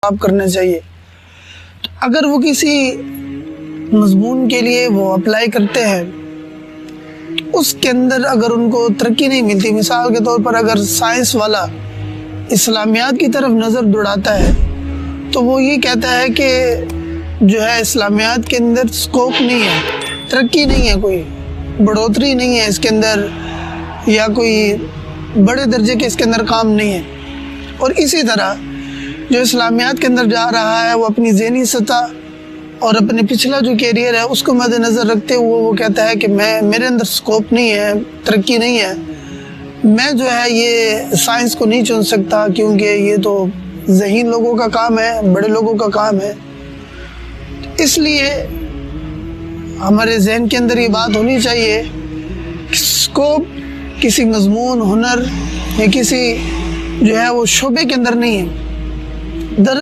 آپ کرنا چاہیے۔ تو اگر وہ کسی مضمون کے لیے وہ اپلائی کرتے ہیں، اس کے اندر اگر ان کو ترقی نہیں ملتی، مثال کے طور پر اگر سائنس والا اسلامیات کی طرف نظر دوڑاتا ہے تو وہ یہ کہتا ہے کہ جو ہے اسلامیات کے اندر سکوپ نہیں ہے، ترقی نہیں ہے، کوئی بڑھوتری نہیں ہے اس کے اندر، یا کوئی بڑے درجے کے اس کے اندر کام نہیں ہے۔ اور اسی طرح جو اسلامیات کے اندر جا رہا ہے وہ اپنی ذہنی سطح اور اپنے پچھلا جو کیریئر ہے اس کو مد نظر رکھتے ہوئے وہ کہتا ہے کہ میرے اندر سکوپ نہیں ہے، ترقی نہیں ہے، میں جو ہے یہ سائنس کو نہیں چن سکتا کیونکہ یہ تو ذہین لوگوں کا کام ہے، بڑے لوگوں کا کام ہے۔ اس لیے ہمارے ذہن کے اندر یہ بات ہونی چاہیے کہ سکوپ کسی مضمون، ہنر یا کسی جو ہے وہ شعبے کے اندر نہیں ہے۔